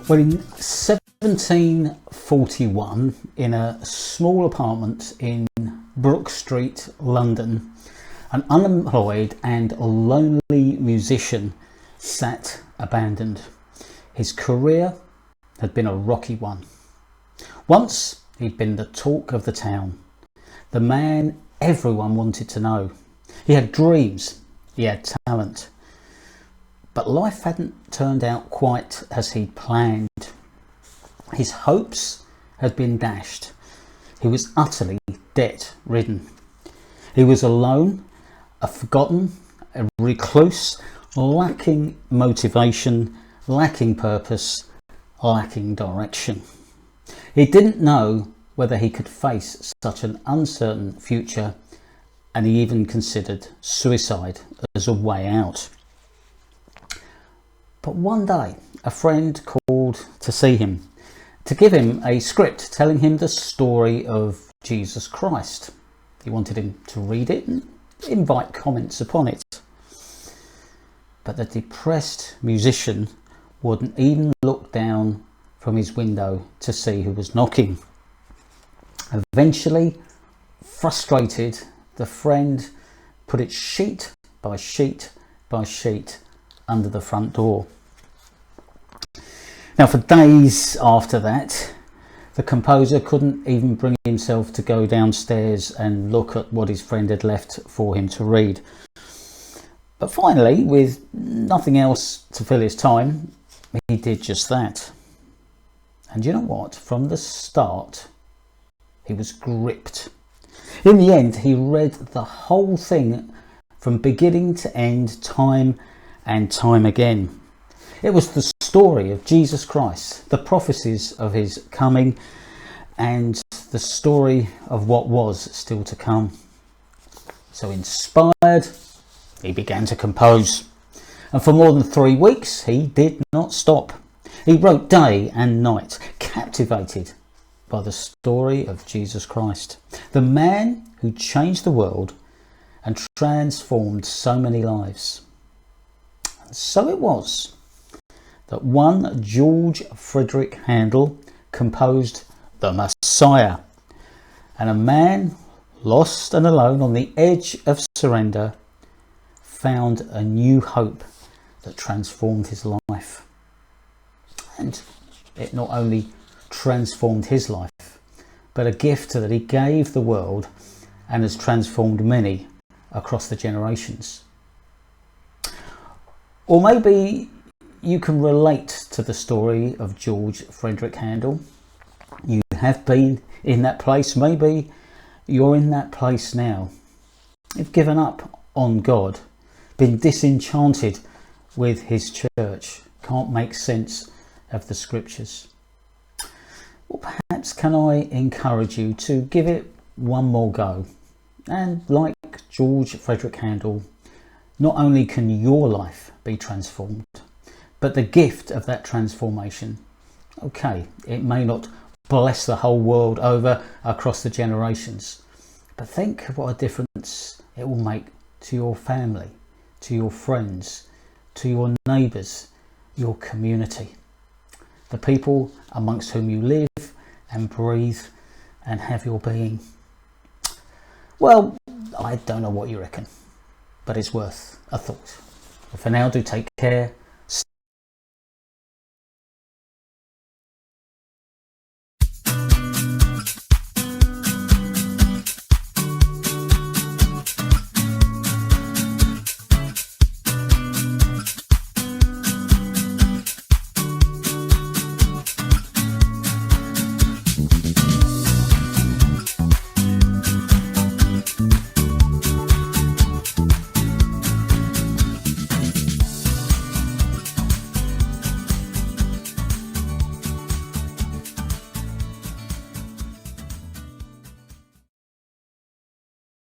Well, in 1741, in a small apartment in Brook Street, London, an unemployed and lonely musician sat abandoned. His career had been a rocky one. Once he'd been the talk of the town, the man everyone wanted to know. He had dreams, he had talent, but life hadn't turned out quite as he'd planned. His hopes had been dashed. He was utterly debt-ridden. He was alone, a forgotten, a recluse, lacking motivation, lacking purpose, lacking direction. He didn't know whether he could face such an uncertain future, and he even considered suicide as a way out. But one day, a friend called to see him, to give him a script telling him the story of Jesus Christ. He wanted him to read it and invite comments upon it. But the depressed musician wouldn't even look down from his window to see who was knocking. Eventually, frustrated, the friend put it sheet by sheet by sheet under the front door. Now, for days after that, the composer couldn't even bring himself to go downstairs and look at what his friend had left for him to read. But finally, with nothing else to fill his time, he did just that. And you know what? From the start, he was gripped. In the end, he read the whole thing from beginning to end, time and time again. It was the story of Jesus Christ, the prophecies of his coming, and the story of what was still to come. So inspired, he began to compose. And for more than 3 weeks, he did not stop. He wrote day and night, captivated by the story of Jesus Christ, the man who changed the world and transformed so many lives. And so it was that one George Frederick Handel composed the Messiah, and a man lost and alone on the edge of surrender found a new hope that transformed his life. And it not only transformed his life, but a gift that he gave the world and has transformed many across the generations. Or maybe you can relate to the story of George Frederick Handel. You have been in that place. Maybe you're in that place now. You've given up on God, been disenchanted with his church, can't make sense of the scriptures. Well, perhaps can I encourage you to give it one more go, and like George Frederick Handel, not only can your life be transformed, but the gift of that transformation, okay, it may not bless the whole world over across the generations, but think of what a difference it will make to your family, to your friends, to your neighbours, your community, the people amongst whom you live and breathe and have your being. Well, I don't know what you reckon, but it's worth a thought. But for now, do take care